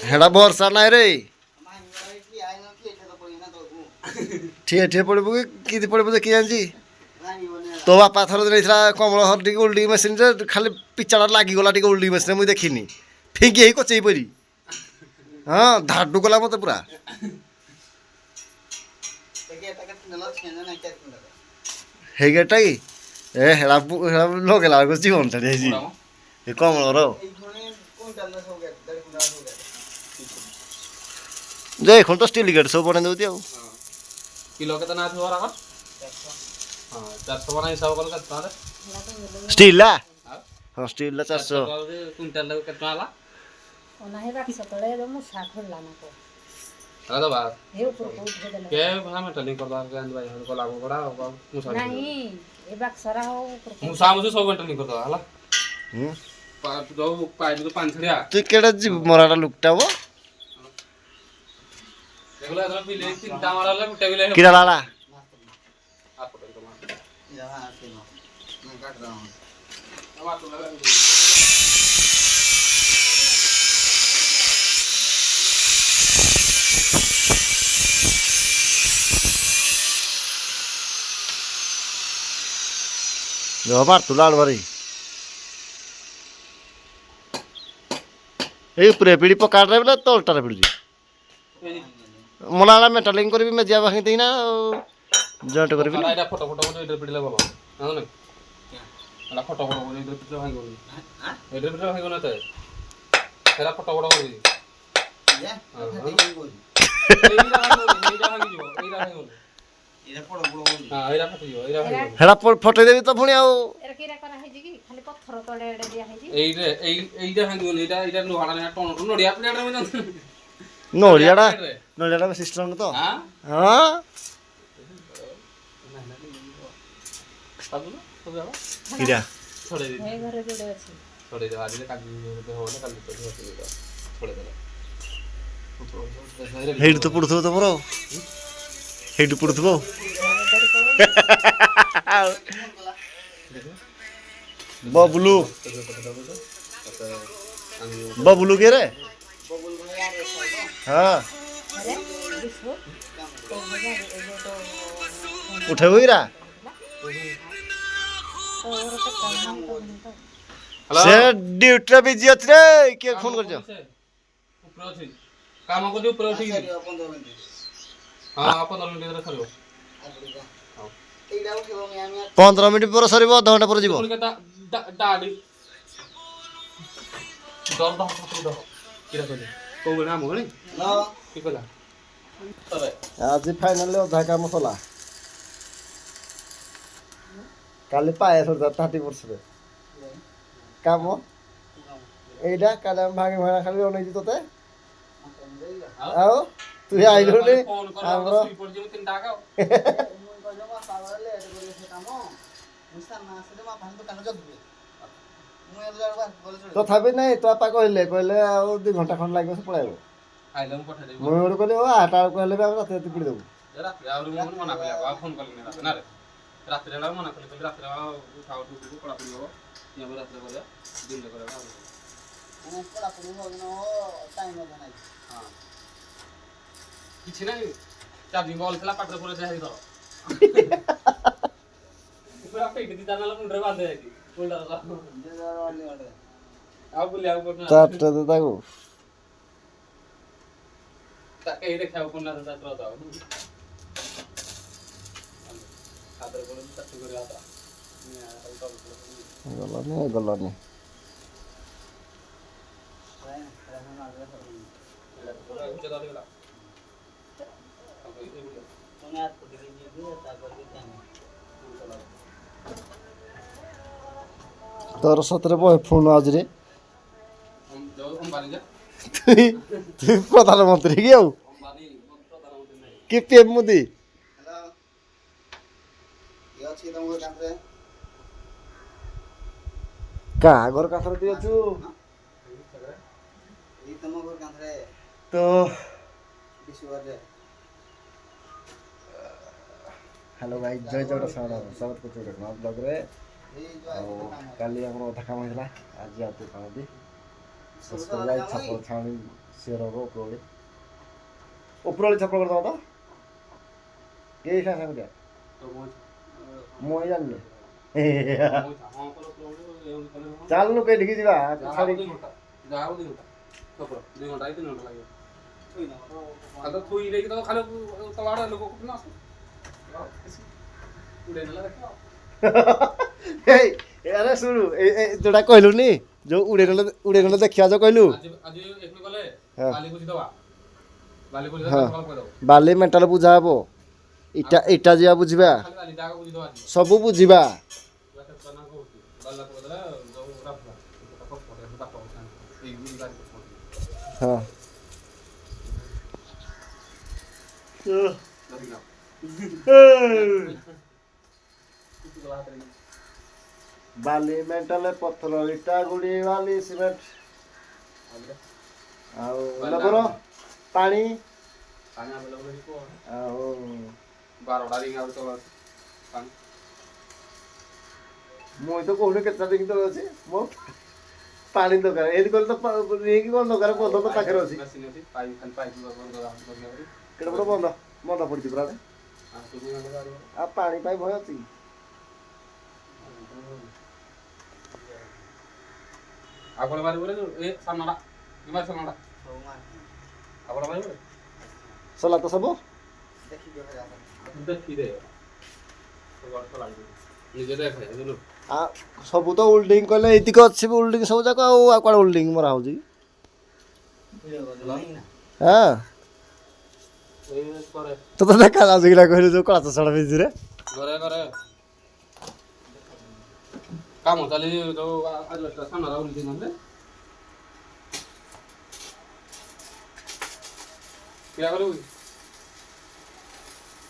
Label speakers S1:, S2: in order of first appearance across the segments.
S1: हेड़ा बर्षा नाई रे ठिए ठिए पड़ब कि पड़ब देखी जानी तो बापा थर नहीं कमल हर टी उल्डिंग मेसीन खाली पिचाड़ा लगिगला टी उल्डिंग मेसीन मुझे देखनी फिंगी कचई परी हाँ धाडू गला मत पूरा हे गेटा कि ए हेड़ा लगेला जीवन छाड़ी कमल जे एखन तो स्टील गेट सब बने दउती आ
S2: किलो केतना आथो राखा हां 400 बना हिसाब कल केतना रे
S1: स्टील ला हां स्टील ला 400
S2: क्विंटल ला केतना आला
S3: ओना हे बाकी सतळे दो मु साखर लाना को
S2: दादा बा
S3: हे ऊपर को उठे देला
S2: के भाई में टलिंग कर दार के भाई को लागू बड़ा मुसा
S3: नहीं ए बाक सरा हो ऊपर
S2: मुसा मुसे 100 घंटा नहीं करता हला जो पाई तो पान छड़िया
S1: तू केडा जी मराटा लुकटा वो
S2: देखला तो पिले चिंता मारला टेबल
S1: किरा लाला
S2: आप पकड़ तो मार
S4: यहां के मैं काट रहा हूं
S2: अब तो लगा
S1: जो मार तू लाल भरी ए पूरे पीड़ी पकाड़ रे बोले तो उल्टा रे पीड़ी मोला मेटालिंग करबी मैं जिया बाखी देना जॉइंट करबी
S2: ना एटा फोटो फोटो इधर पिडले बाबा ना ना एटा फोटो फोटो इधर पिडले भांग गनी हां इधर पिडले भांग गना त तेरा फोटो फोटो करबी
S4: ये
S2: हां
S4: एरा फोटो फोटो
S2: हां एरा फोटो जो एरा भांग
S1: हेड़ा फोटो देबी तो पुणी आ
S3: एरा किरा करा है जी की खाली पत्थर तोड़े एडे दिया है जी
S2: एईटा भांग गनी एटा लोहाड़ा ने टोन टोन नडिया प्लेट रे में
S1: नोड़ियाड़ा में सिस्टम तो
S2: हां
S1: हां किरा
S2: छोड़े दे
S3: हे घरे जोड़े अछि
S2: छोड़े दे आज काल हो ना काल तो छोड़े दे
S1: हेड तो पड़थो तमरो हेड पड़थो बबलू बबलू के रे हाँ
S3: अरे विश्व तो मजा तो
S1: उठे हुई रा
S3: और तो काम तो
S2: हेलो
S1: से ड्यूटी बिजी अछि रे के फोन कर
S2: ऊपर अछि काम को ऊपर अछि हां 15 मिनिट रे सरियो हां
S4: एडा उठेबो मैं आमी
S1: 15 मिनिट पर सरीबो आधा घंटा पर जीवो
S2: डाडी दर दर किरा कहले को नाम होनी
S4: ना
S2: की कहला अरे
S1: आज फाइनल अधा काम सला काली पाए सर 30% काम एडा काले भागे भाड़ा खाली ओनै तोते आओ तू आइलो रे
S2: फोन कर हमरो सुई पड़ जे 3 टाका
S1: तथापि नहीं तो आपा कहले कहले आ 2 घंटा खन लागो से पळाइबो
S2: आइले मु पठा देबो
S1: मुई ओड कहले ओ 8 टा कहले बा रात एति पिडी देबो
S2: रात आउर मु मना करले आ फोन करले रात ना रे रात रे मना करले रात रे उठाओ टूटू पड़ा पड़ियो ये रात रे करे दिन रे करे
S4: मैं पड़ा पड़ी हो न टाइम में बनाई
S2: हां किछ नहीं चार्जिंग बॉल थला पाटर पर जाई तो पूरा पेट दी दाना मुंडरे बांधे जाई उल्टा रा
S4: वाली वाले
S2: आ बोले आ बोलना
S1: चाट दे ताको
S2: ताके ही देखा कोन ना ता तो था खातर बोले तत्तू करे आता
S1: गलनी तोर सतरे बहे फोन आज रे
S2: हम जो हम बानी जा
S1: तू प्रधानमंत्री की आउ
S2: बानी प्रधानमंत्री नहीं
S1: कि पीएम मोदी
S4: हेलो ये अछि तुम काम रे
S1: का घर का थर दियो छु
S4: ये तुम घर काम रे
S1: तो
S4: विश्व रे
S1: हेलो गाइस जय जगत स्वागत को छोड़ ब्लॉग रे
S4: ये जो
S1: काली हमरो अधा काम होला आज आते काम दी ସସ୍ପେଣ୍ଡ ଛାପ ଛାଣି ସିଅର ହବ ଉପରଓଳି ଛାପ କରିଦେବା ତ କେହି ସାଙ୍ଗେ ସାଙ୍ଗେ ମୁଁ ହିଁ ଜାଣିନି ଚାଲୁନୁ କେଠିକି ଯିବା ଛାଡ଼ିକି
S2: ଯାହା ହଉ 2 ଘଣ୍ଟା 2 ଘଣ୍ଟା 3 ଘଣ୍ଟା ଲାଗିବ ଖାଲି ଥୁଇ ଦେଇକି ତ ଖାଲି ତଳ ଆଡ଼େ ଲୋକ କୁଟୁ ନା ଉଡ଼େଇ ଦେଲା ଦେଖିବ
S1: ଆରେ ଶୁଣୁ ଯୋଉଟା କହିଲୁନି ଯୋଉ ଉଡେଇ ନେଲେ ଦେଖିବା ଯୋଉ କହିଲୁ
S2: ଆଜି ଏଠୁ ଗଲେ ବାଲି ବୁଝିଦବା ବାଲି ବୁଝିଦବା ସକାଳ କହିଦବ
S1: ବାଲି ମେଣ୍ଟାଲ ବୁଝା ହବ ଇଟା ଯିବା ବୁଝିବା
S2: ଖାଲି ବାଲି ଜାଗା ବୁଝିଦବା ଆଜି
S1: ସବୁ ବୁଝିବା ହଁ ବାଲି ମେଣ୍ଟାଲ ପଥର ଇଟା ଗୁଡ଼ି ବାଲି ସିମେଣ୍ଟ ଆଉ ଲବର ପାଣି ଆଉ
S2: 12ଟା ରିଙ୍ଗ ଆଉ ତ ପାଣି
S1: ମୁଁ ତ କହୁନି କେତେଟା ଦିନ ତଳେ ଅଛି ମୋ ପାଣି ଦରକାର ଏମିତି କଲେ ତ ନେଇକି କ'ଣ ଦରକାର ବନ୍ଧ ତ ପାଖରେ ଅଛି
S2: ମେସିନ୍ ଅଛି ପାଇପ୍ ଖାଲି ପାଇପ୍
S1: କେତେ ବଡ଼ ବନ୍ଧ ପଡ଼ିଛି ପୁରା ଆଉ ପାଣି ପାଇଁ ଭୟ ଅଛି
S2: ଆପଣ ମାରିବରେ ଏ ସାମ୍ନାଟା ମାରି ସାମ୍ନାଟା ଆପଣ ମାରିବରେ
S1: ସଲା ତ ସବୁ
S2: ଦେଖିଦେ ନିଜେ ଦେଖେ ବୁଝିଲୁ
S1: ସବୁ ତ ଓଲ୍ଡିଂ କଲେ ଏତିକି ଅଛି ଓଲ୍ଡିଂ ସବୁ ଯାକ ଆଉ କୁଆଡ଼େ ଓଲ୍ଡିଂ ମରା ହେଉଛି ହଁ ତ ଦେଖା ଯାଉଛି କିନା କହିଲୁ ଯୋଉ କଳା ଚଷଡ଼ା ବିଜିରେ
S2: ଘରେ ଘରେ କାମ ଚାଲି ଯୋଉ ଆଜବେଷ୍ଟଟା ସାମ୍ନାରେ ଓଲ୍ଡିଂ ନହେଲେ କିରା କରିବୁ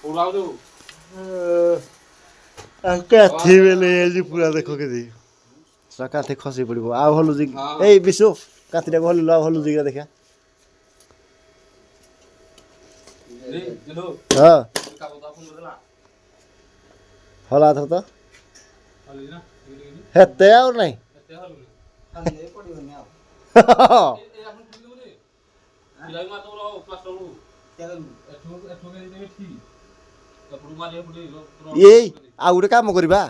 S2: କୋଉଠୁ ଆଉଛୁ
S1: କାଥି ବେଲେ ଆଜି ପୁରା ଦେଖ କେଜି ସେଟା କାଥି ଖସି ପଡ଼ିବ ଆଉ ହଲୁଛି ଏଇ ବିଶୁ କାଥିଟାକୁ ହଲିଲୁ ଆଉ ହଲୁଛି କିରା ଦେଖିଆ ହଁ ହଲା ଥର ତ ହେତେ ଆଉ ନାଇଁ ଏଇ ଆଉ ଗୋଟେ କାମ କରିବା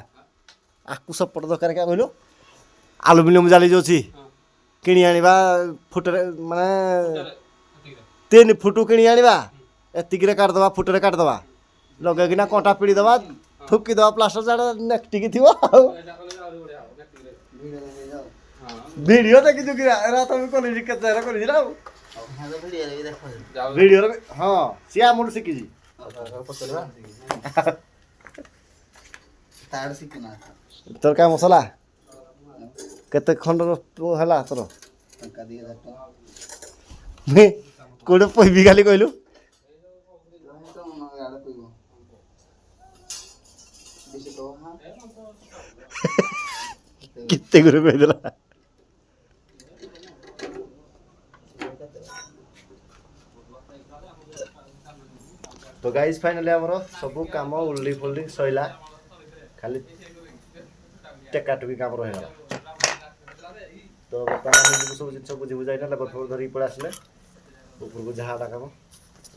S1: ଆକୁ ସପୋର୍ଟ ଦରକାର क्या କହିଲୁ ଆଲୁମିନିୟମ ଜାଲି ଯୋଉ ଅଛି କିଣି ଆଣିବା ଫୁଟରେ ମାନେ 3 ଫୁଟ କିଣି ଆଣିବା ଏତିକିରେ କାଟିଦେବା ଫୁଟରେ କାଟିଦେବା ଲଗେଇକିନା କଣ୍ଟା ପିଡ଼ି ଦେବା ଥୁକିଦେବା ପ୍ଲାଷ୍ଟର ଚାଡ଼ ନେକ୍ଟିକି ଥିବ ଆଉ ଭିଡ଼ିଓ ଦେଖିଛୁ କିରା ଏରା ତମେ କଲେଜ କେତେ କରିଛି ନା ଆଉ ଭିଡ଼ିଓରେ ହଁ ସିଏ ଆମଠୁ ଶିଖିଛି ତୋର କାମ ସଲା କେତେ ଖଣ୍ଡର ହେଲା ତୋର କୋଉଠି ପଇବି ଖାଲି କହିଲୁ କେତେ ଗୁରୁ କହିଦେଲା तो गाइज फाइनाली आमर सब काम ओल्डिंग फोल्डिंग सैला खाली टेकाटुकी काम रहीगला तो बर्तमान सब जिन बुझी बुझाई लेबर फेबर धरिक पड़े आसले ऊपर को जहाँ काम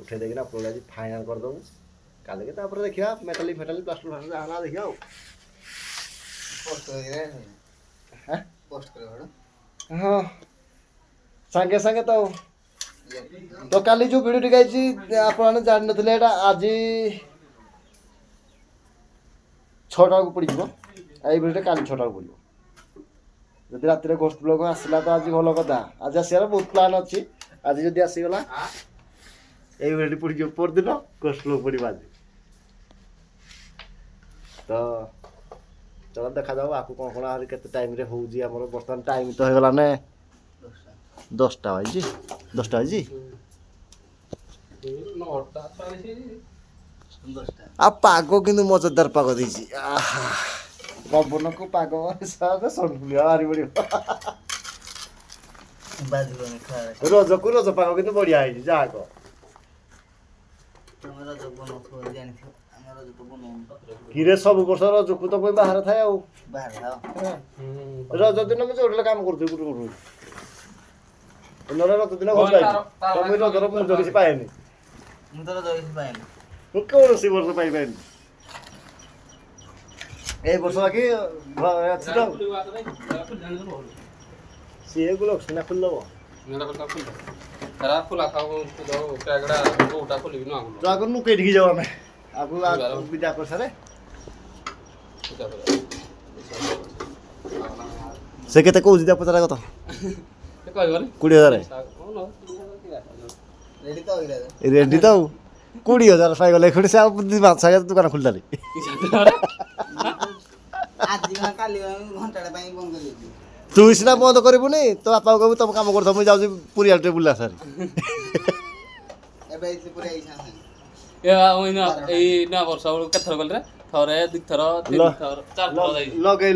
S1: उठे देना पुरा आज फाइनाल करदेबू काल के देखा मेटालिक फेटालिक प्लास्टर फ्लास्टर जहाँ देखा हाँ सांगे सांगे तो काली जो भिडियो टी आपने जान नी आज 6टा को पड़ भिडियो काली 6टा को पड़ो जदि रात गोस्ट ब्लॉग आसला तो आज भल कथा आज आसार बहुत प्लान अच्छी आज जदि आसीगला ये भिडियो पड़ परदिन गोस्ट ब्लॉग पड़ा आज तो चलो देखा जाओ आपको कौन कौन आज के टाइम रे होउजी हमर बर्तमान टाइम तो हो गला ने 10टा बाजी 10टा बाजी
S2: 9टा 10टा
S1: आ पागो किंतु मजेदार पागो देछि पवन को पागो सब सोनफुलिया मारी पड़ियो रोज को रोज पागो किंतु बढ़िया है जाको
S4: हमरा जो बनो थो जानि थियो हमरा जो बनो
S1: किरे सब वर्ष रज को तो कोई बाहर थाए आ
S4: बाहर था
S1: रज दिन में जोड़ले काम करथि गुरु गुरु ନହେଲେ ରଜ ଦିନ ଘରକୁ ଆଇବି ତ ମୁଇଁ ରଜର ମୁଣ୍ଡ କିଛି ପାଏନି
S4: ମୁଁ ତୋର ଦୋଇସି ପାଏନି
S1: ମୁଁ କୌଣସି ବର୍ଷ ପାଇପାରେନି এই ବର୍ଷ ବାକି ଘରେ ଅଛି ତ ସିଏ କୁ ଲକ୍ଷ୍ମୀ ଖୋଲିଦେବ
S2: ଫୁଲା ଖାଉ ପ୍ୟାକେଟା ଗୋଟା ଖୋଲିବି ନୂଆ
S1: ତ ଆଗରୁ ନୁକେଇ ଠିକି ଯାଉ ଆମେ ଆଗରୁ ବିଦା କରିସାରେ ସେ କେତେ କହୁଛି ତା ପଚାରା କଥା
S2: କହିବନି
S1: 20,000
S4: ରେଡି ତ ହେଇଗଲା
S1: ରେଡି ତ ଆଉ 20,000 ପାଇଗଲେ ଏଖୁଣି ସେ ଆଉ ମାଛ ଦୋକାନ ଖୋଲିଲାନି
S4: ଆଜି କାଲି ଘଣ୍ଟାଟେ ପାଇଁ ବନ୍ଦ କରିଦେଇଛି
S1: ତୁ ସିନା ବନ୍ଦ କରିବୁନି ତୋ ବାପାକୁ କହିବୁ ତମ କାମ କରୁଥାଉ ମୁଁ ଯାଉଛି ପୁରୀ ଆଡ଼େ ବୁଲା ସାରି
S4: ଏବେ ଏଇଠି ପୁରା ଏଇ ସାଙ୍ଗେ
S2: ଏଇ ନୂଆ ବର୍ଷ ବେଳକୁ କେତେ ଥର ଗଲେ ଥରେ ଦିଥର ତିନିଥର ଚାରିଥର ଯାଇଛି
S1: ଲଗେଇ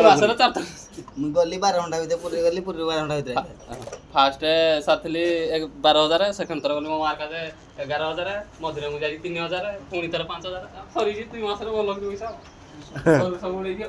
S2: ମାସରେ ଚାରିଥର
S4: ମୁଁ ଗଲି 12 ଘଣ୍ଟା ଭିତରେ ପୁରୀ ଗଲି ପୁରୀ 12 ଘଣ୍ଟା ଭିତରେ
S2: ଫାଷ୍ଟ ସାରିଥିଲି 12,000 ସେକେଣ୍ଡ ଥର ଗଲି ମୋ ମାର୍କ আছে 11,000 ମଝିରେ ମୁଁ ଯାଇଛି 3,000 ପୁଣି ଥର 5,000 ସରିଛି 2 ମାସରେ ଭଲ ପଇସା ସବୁ ଉଡେଇକି